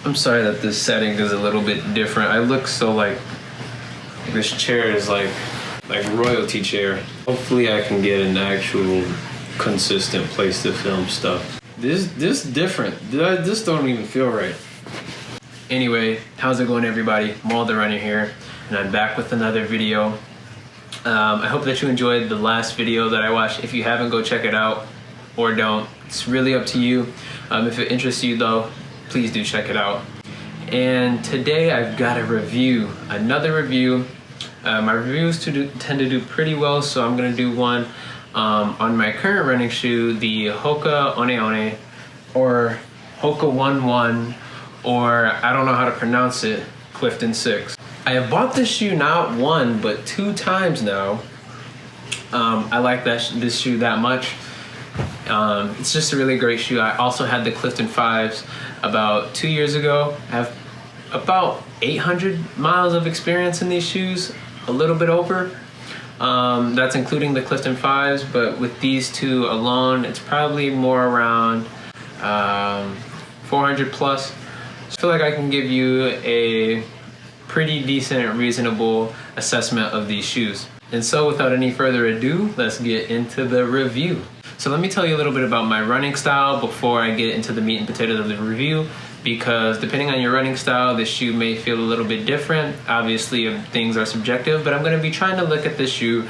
I'm sorry that this setting is a little bit different. I look so like this chair is like royalty chair. Hopefully I can get an actual consistent place to film stuff. This different. This don't even feel right. Anyway, how's it going, everybody? Maul the Runner here, and I'm back with another video. I hope that you enjoyed the last video that I watched. If you haven't, go check it out, or don't. It's really up to you. If it interests you though, please do check it out. And today I've got a review, another review. My reviews tend to do pretty well, so I'm gonna do one on my current running shoe, the Hoka One, or Hoka 11, or I don't know how to pronounce it, Clifton 6. I have bought this shoe not one, but 2 times now. I like this shoe that much. It's just a really great shoe. I also had the Clifton 5s about 2 years ago. I have about 800 miles of experience in these shoes, a little bit over. That's including the Clifton 5s, but with these two alone, it's probably more around 400 plus. I feel like I can give you a pretty decent and reasonable assessment of these shoes. And so without any further ado, let's get into the review. So let me tell you a little bit about my running style before I get into the meat and potatoes of the review, because depending on your running style, this shoe may feel a little bit different. Obviously, things are subjective, but I'm gonna be trying to look at this shoe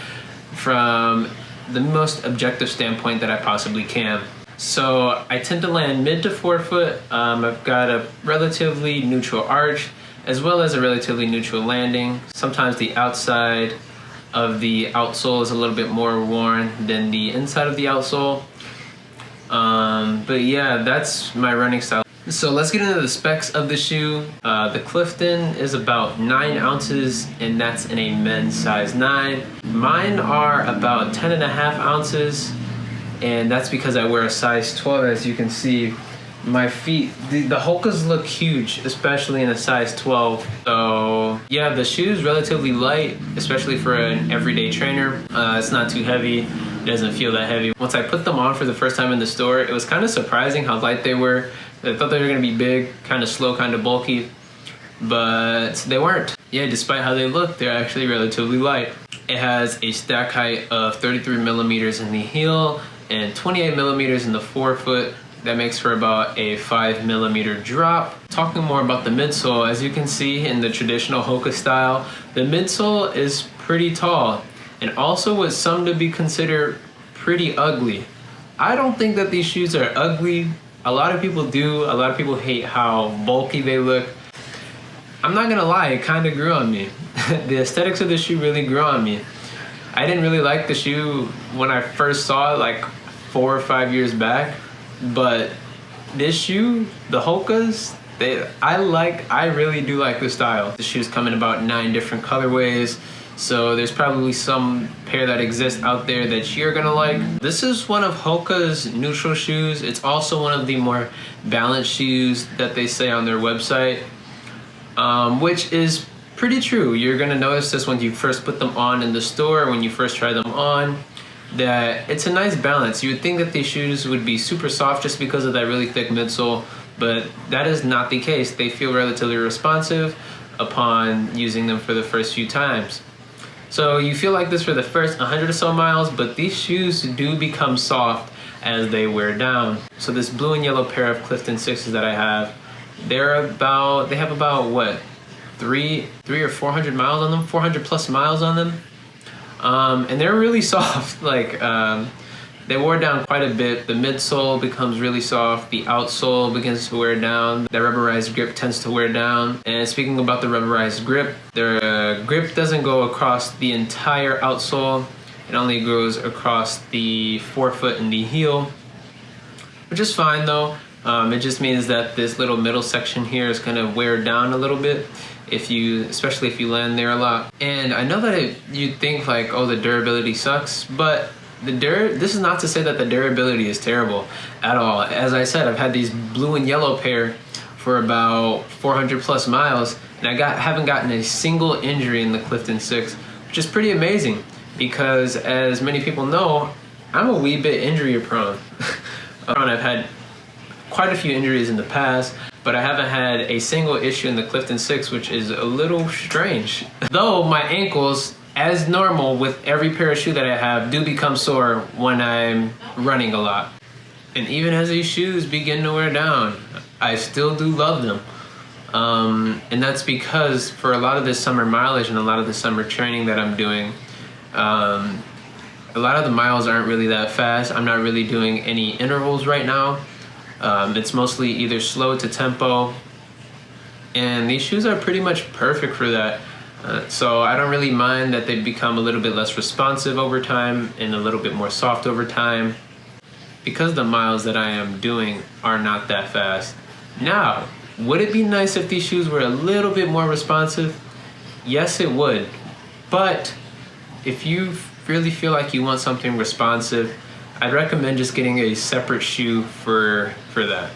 from the most objective standpoint that I possibly can. So I tend to land mid to forefoot. I've got a relatively neutral arch, as well as a relatively neutral landing. Sometimes the outside of the outsole is a little bit more worn than the inside of the outsole. But yeah, that's my running style. So let's get into the specs of the shoe. The Clifton is about 9 ounces, and that's in a men's size 9. Mine are about 10.5 ounces, and that's because I wear a size 12. As you can see, my feet, the Hokas look huge, especially in a size 12. So yeah, the shoe's relatively light, especially for an everyday trainer. It's not too heavy. It doesn't feel that heavy. Once I put them on for the first time in the store, it was kind of surprising how light they were. I thought they were gonna be big, kind of slow, kind of bulky, but they weren't. Yeah, despite how they look, they're actually relatively light. It has a stack height of 33 millimeters in the heel and 28 millimeters in the forefoot. That makes for about a 5 millimeter drop. Talking more about the midsole, as you can see in the traditional Hoka style, the midsole is pretty tall and also what some to be considered pretty ugly. I don't think that these shoes are ugly. A lot of people do. A lot of people hate how bulky they look. I'm not gonna lie, it kind of grew on me. The aesthetics of the shoe really grew on me. I didn't really like the shoe when I first saw it like 4 or 5 years back, but this shoe, the Hokas, I really do like the style. The shoes come in about 9 different colorways, so there's probably some pair that exists out there that you're gonna like. This is one of Hoka's neutral shoes. It's also one of the more balanced shoes that they say on their website, which is pretty true. You're gonna notice this when you first put them on in the store, when you first try them on, that it's a nice balance. You would think that these shoes would be super soft just because of that really thick midsole, but that is not the case. They feel relatively responsive upon using them for the first few times. So you feel like this for the first 100 or so miles, but these shoes do become soft as they wear down. So this blue and yellow pair of Clifton 6s that I have, they have about what, 300 or 400 miles on them, 400 plus miles on them. And they're really soft. Like they wore down quite a bit. The midsole becomes really soft. The outsole begins to wear down. The rubberized grip tends to wear down. And speaking about the rubberized grip, their grip doesn't go across the entire outsole. It only goes across the forefoot and the heel, which is fine though. It just means that this little middle section here is gonna wear down a little bit, especially if you land there a lot. And I know that you'd think like, oh, the durability sucks, but this is not to say that the durability is terrible at all. As I said, I've had these blue and yellow pair for about 400 plus miles, and I haven't gotten a single injury in the Clifton 6, which is pretty amazing because, as many people know, I'm a wee bit injury prone. I've had quite a few injuries in the past, but but I haven't had a single issue in the Clifton 6, which is a little strange. Though my ankles, as normal with every pair of shoe that I have, do become sore when I'm running a lot. And even as these shoes begin to wear down, I still do love them. And that's because for a lot of this summer mileage and a lot of the summer training that I'm doing, a lot of the miles aren't really that fast. I'm not really doing any intervals right now. It's mostly either slow to tempo, and these shoes are pretty much perfect for that. So I don't really mind that they become a little bit less responsive over time and a little bit more soft over time, because the miles that I am doing are not that fast. Now, would it be nice if these shoes were a little bit more responsive? Yes, it would. But if you really feel like you want something responsive, I'd recommend just getting a separate shoe for that.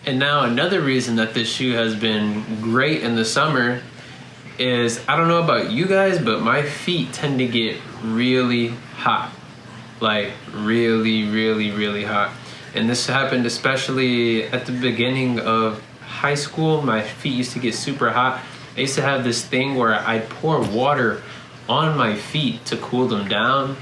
And now another reason that this shoe has been great in the summer is, I don't know about you guys, but my feet tend to get really hot. Like really hot. And this happened especially at the beginning of high school. My feet used to get super hot. I used to have this thing where I'd pour water on my feet to cool them down,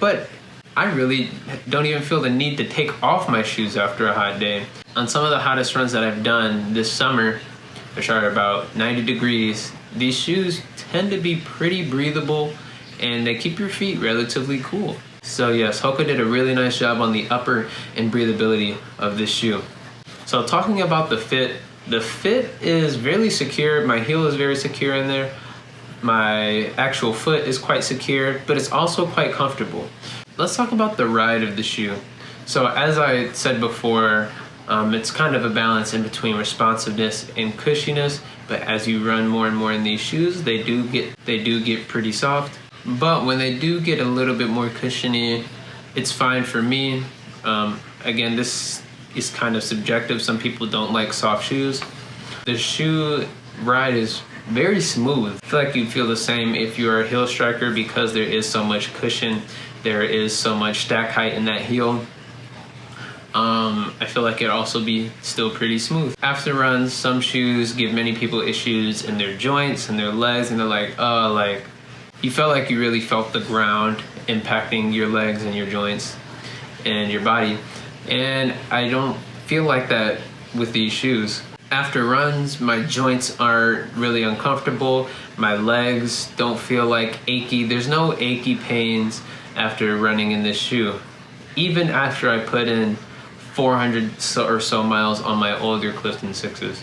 but I really don't even feel the need to take off my shoes after a hot day. On some of the hottest runs that I've done this summer, which are about 90 degrees, these shoes tend to be pretty breathable and they keep your feet relatively cool. So yes, Hoka did a really nice job on the upper and breathability of this shoe. So talking about the fit is very secure. My heel is very secure in there. My actual foot is quite secure, but it's also quite comfortable. Let's talk about the ride of the shoe. So as I said before, it's kind of a balance in between responsiveness and cushiness, but as you run more and more in these shoes, they do get pretty soft. But when they do get a little bit more cushiony, it's fine for me. Again, this is kind of subjective. Some people don't like soft shoes. The shoe ride is very smooth. I feel like you'd feel the same if you're a heel striker, because there is so much cushion, there is so much stack height in that heel. I feel like it'd also be still pretty smooth. After runs, some shoes give many people issues in their joints and their legs, and they're like, oh, like, you felt like you really felt the ground impacting your legs and your joints and your body. And I don't feel like that with these shoes. After runs, my joints aren't really uncomfortable. My legs don't feel like achy. There's no achy pains after running in this shoe, even after I put in 400 or so miles on my older Clifton 6s.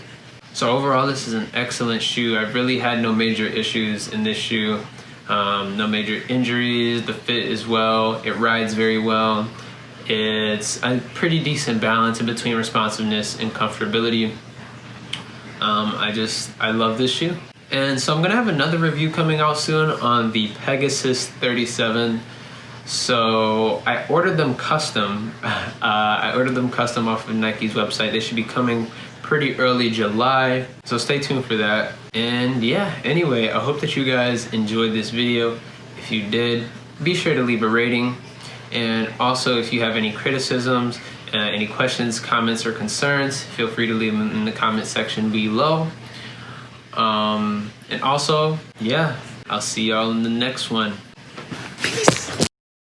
So overall, this is an excellent shoe. I've really had no major issues in this shoe. No major injuries. The fit is well. It rides very well. It's a pretty decent balance in between responsiveness and comfortability. I love this shoe. And so I'm gonna have another review coming out soon on the Pegasus 37. So I ordered them custom. I ordered them custom off of Nike's website. They should be coming pretty early July. So stay tuned for that. And yeah, anyway, I hope that you guys enjoyed this video. If you did, be sure to leave a rating. And also, if you have any criticisms, any questions, comments, or concerns, feel free to leave them in the comment section below. And also, yeah, I'll see y'all in the next one. Peace.